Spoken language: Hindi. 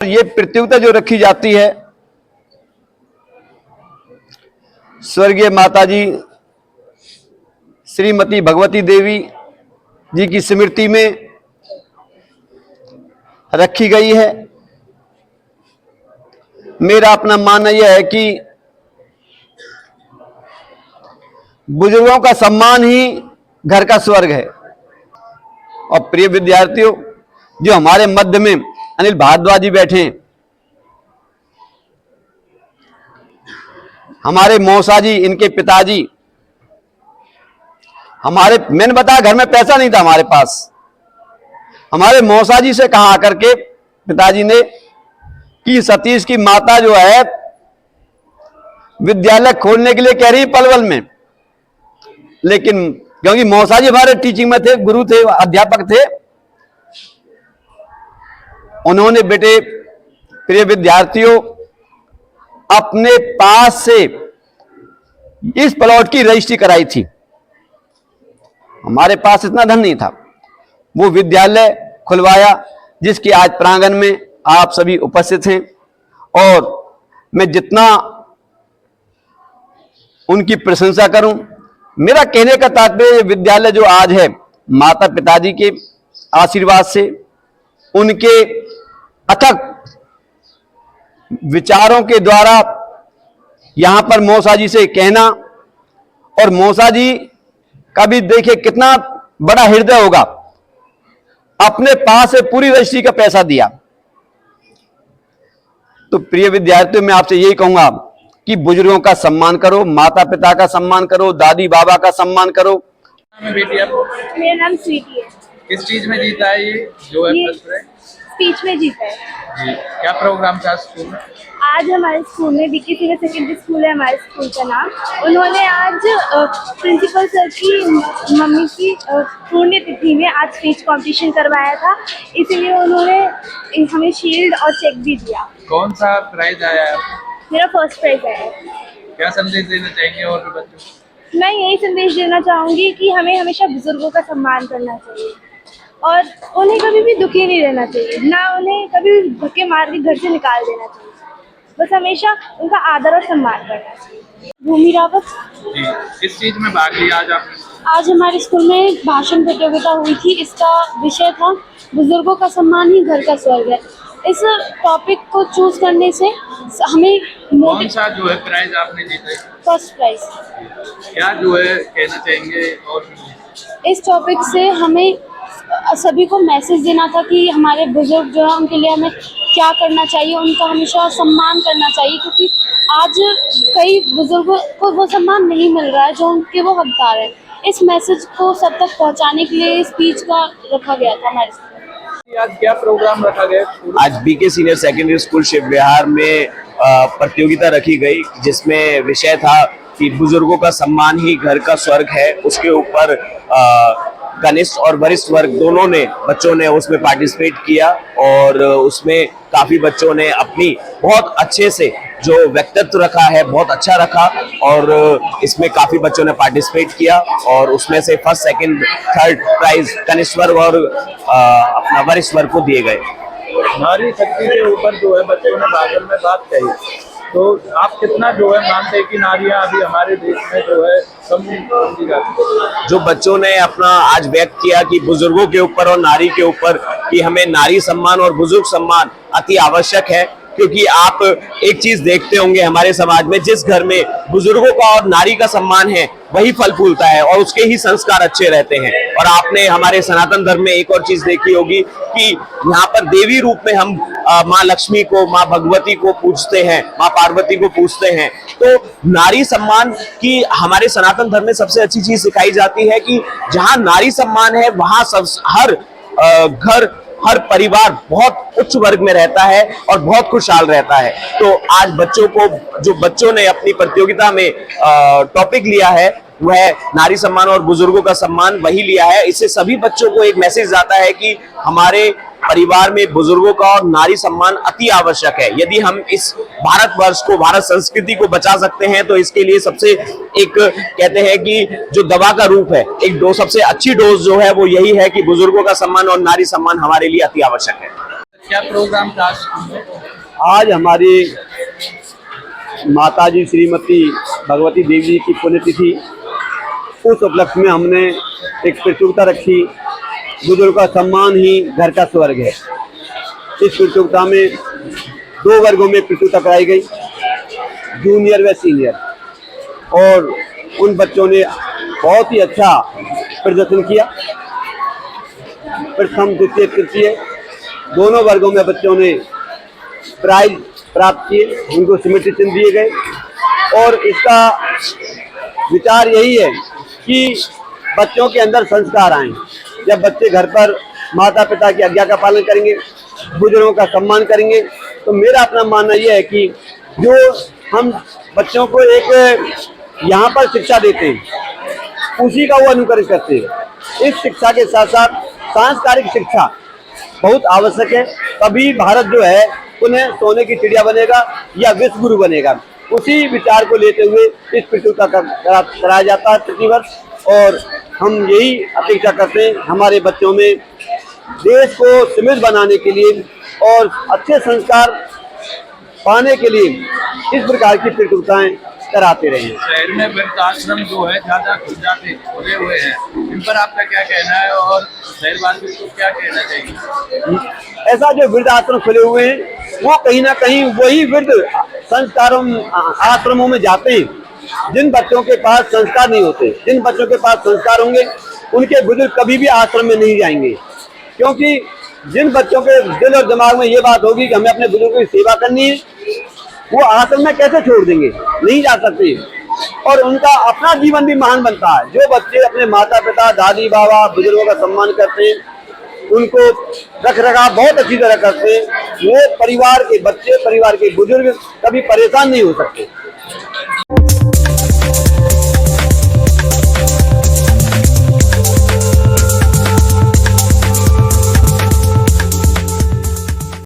ये प्रतियोगिता जो रखी जाती है स्वर्गीय माताजी श्रीमती भगवती देवी जी की स्मृति में रखी गई है। मेरा अपना मानना यह है कि बुजुर्गों का सम्मान ही घर का स्वर्ग है। और प्रिय विद्यार्थियों, जो हमारे मध्य में अनिल भारद्वाज जी बैठे हैं, हमारे मौसा जी, इनके पिताजी, मैंने बताया घर में पैसा नहीं था हमारे पास। हमारे मौसा जी से कहा आकर के पिताजी ने कि सतीश की माता जो है विद्यालय खोलने के लिए कह रही पलवल में, लेकिन क्योंकि मौसा जी हमारे टीचिंग में थे, गुरु थे, अध्यापक थे, उन्होंने बेटे प्रिय विद्यार्थियों अपने पास से इस प्लॉट की रजिस्ट्री कराई थी। हमारे पास इतना धन नहीं था, वो विद्यालय खुलवाया जिसके आज प्रांगण में आप सभी उपस्थित हैं। और मैं जितना उनकी प्रशंसा करूं, मेरा कहने का तात्पर्य विद्यालय जो आज है माता पिताजी के आशीर्वाद से, उनके अथक विचारों के द्वारा यहां पर मौसा जी से कहना, और मौसा जी का भी देखिए कितना बड़ा हृदय होगा, अपने पास से पूरी रजिस्ट्री का पैसा दिया। तो प्रिय विद्यार्थियों, मैं आपसे यही कहूंगा कि बुजुर्गों का सम्मान करो, माता पिता का सम्मान करो, दादी बाबा का सम्मान करो। बेटी आप? मेरा नाम स्वीटी है। किस चीज में जीता है ये जो है फर्स्ट प्राइज? स्पीच में जीता है जी। क्या प्रोग्राम था स्कूल में? आज हमारे स्कूल में बीके सीनियर सेकेंडरी स्कूल है हमारे स्कूल का नाम। उन्होंने आज प्रिंसिपल सर की मम्मी की पुण्यतिथि में आज स्पीच कंपटीशन करवाया था, इसीलिए उन्होंने हमें शील्ड और चेक भी दिया। कौन सा प्राइज आया है आपको? मेरा फर्स्ट प्राइज आया है। क्या संदेश देना चाहेंगे और भी बच्चों को? मैं यही संदेश देना चाहूँगी कि हमें हमेशा बुजुर्गों का सम्मान करना चाहिए और उन्हें कभी भी दुखी नहीं रहना चाहिए, ना उन्हें कभी भी धक्के मार के घर से निकाल देना चाहिए। बस हमेशा उनका आदर और सम्मान करना चाहिए। भूमि रावत जी। किस चीज में भाग लिया आज आपने? आज हमारे स्कूल में भाषण प्रतियोगिता हुई थी। इसका विषय था बुजुर्गों का सम्मान ही घर का स्वर्ग है। इस टॉपिक को चूज करने से हमें कौन सा जो है प्राइज आपने जीता है? First prize. क्या जो है कहना चाहेंगे और इस टॉपिक से हमें सभी को मैसेज देना था कि हमारे बुजुर्ग जो है उनके लिए हमें क्या करना चाहिए, उनका हमेशा सम्मान करना चाहिए, क्योंकि आज कई बुजुर्गों को वो सम्मान नहीं मिल रहा है जो उनके वो हकदार है। इस मैसेज को सब तक पहुंचाने के लिए स्पीच का रखा गया था हमारे स्कूल। आज क्या प्रोग्राम रखा गया? आज BK senior secondary school Shiv Vihar में प्रतियोगिता रखी गई, जिसमें विषय था कि बुजुर्गों का सम्मान ही घर का स्वर्ग है। उसके ऊपर कनिष्ठ और वरिष्ठ वर्ग दोनों ने बच्चों ने उसमें पार्टिसिपेट किया और उसमें काफी बच्चों ने अपनी बहुत अच्छे से जो व्यक्तित्व रखा है बहुत अच्छा रखा और इसमें काफी बच्चों ने पार्टिसिपेट किया और उसमें से फर्स्ट सेकंड थर्ड प्राइज कनिष्ठ वर्ग और अपना वरिष्ठ वर्ग को दिए गए। नारी शक्ति के ऊपर जो है बच्चों ने भाषण में बात कही, तो आप कितना जो है मानते हैं कि नारियां अभी हमारे देश में जो है कम समझी जाती है? जो बच्चों ने अपना आज व्यक्त किया कि बुजुर्गों के ऊपर और नारी के ऊपर कि हमें नारी सम्मान और बुजुर्ग सम्मान अति आवश्यक है, क्योंकि आप एक चीज देखते होंगे हमारे समाज में, जिस घर में बुजुर्गों का और नारी का सम्मान है वही फल फूलता है और उसके ही संस्कार अच्छे रहते हैं। और आपने हमारे सनातन धर्म में एक और चीज देखी होगी कि यहाँ पर देवी रूप में हम माँ लक्ष्मी को, माँ भगवती को पूजते हैं, माँ पार्वती को पूजते हैं। तो नारी सम्मान की हमारे सनातन धर्म में सबसे अच्छी चीज सिखाई जाती है कि जहाँ नारी सम्मान है वहां हर घर हर परिवार बहुत उच्च वर्ग में रहता है और बहुत खुशहाल रहता है। तो आज बच्चों को, जो बच्चों ने अपनी प्रतियोगिता में टॉपिक लिया है वह नारी सम्मान और बुजुर्गों का सम्मान वही लिया है। इससे सभी बच्चों को एक मैसेज जाता है कि हमारे परिवार में बुजुर्गों का और नारी सम्मान अति आवश्यक है। यदि हम इस भारतवर्ष को, भारत संस्कृति को बचा सकते हैं तो इसके लिए सबसे एक कहते हैं कि जो दवा का रूप है, एक सबसे अच्छी डोज जो है वो यही है कि बुजुर्गों का सम्मान और नारी सम्मान हमारे लिए अति आवश्यक है। क्या प्रोग्राम था स्कूल में? आज हमारी माताजी श्रीमती भगवती देवी जी की पुण्यतिथि, उस उपलक्ष्य में हमने एक प्रतियोगिता रखी। बुजुर्ग का सम्मान ही घर का स्वर्ग है। इस प्रतियोगिता में 2 वर्गों में प्रतियोगिता कराई गई, जूनियर व सीनियर, और उन बच्चों ने बहुत ही अच्छा प्रदर्शन किया। प्रथम, द्वितीय, तृतीय दोनों वर्गों में बच्चों ने प्राइज प्राप्त किए, उनको स्मृति चिन्ह दिए गए। और इसका विचार यही है कि बच्चों के अंदर संस्कार आए। जब बच्चे घर पर माता पिता की आज्ञा का पालन करेंगे, बुजुर्गों का सम्मान करेंगे, तो मेरा अपना मानना यह है कि जो हम बच्चों को एक यहाँ पर शिक्षा देते हैं, उसी का वो अनुकरण करते हैं। इस शिक्षा के साथ साथ सांस्कारिक शिक्षा बहुत आवश्यक है, तभी भारत जो है उन्हें सोने की चिड़िया बनेगा या विश्व गुरु बनेगा। उसी विचार को लेते हुए इस प्रतियोगिता कराया जाता है प्रतिवर्ष, और हम यही अपेक्षा करते हैं हमारे बच्चों में देश को समृद्ध बनाने के लिए और अच्छे संस्कार पाने के लिए इस प्रकार की प्रतियोगिताएं कराते रहे। शहर में वृद्धाश्रम जो है ज्यादा खुले हुए हैं, इन पर आपका क्या कहना है और शहरवासियों को क्या कहना चाहिए? ऐसा जो वृद्धाश्रम खुले हुए हैं वो कहीं ना कहीं वही वृद्ध संस्कारों आश्रमों में जाते हैं जिन बच्चों के पास संस्कार नहीं होते। जिन बच्चों के पास संस्कार होंगे उनके बुजुर्ग कभी भी आश्रम में नहीं जाएंगे, क्योंकि जिन बच्चों के दिल और दिमाग में ये बात होगी कि हमें अपने बुजुर्गों की सेवा करनी है, वो आश्रम में कैसे छोड़ देंगे? नहीं जा सकते। और उनका अपना जीवन भी महान बनता है। जो बच्चे अपने माता पिता, दादी बाबा, बुजुर्गों का सम्मान करते हैं, उनको रख रखाव बहुत अच्छी तरह करते हैं, वो परिवार के बच्चे, परिवार के बुजुर्ग कभी परेशान नहीं हो सकते।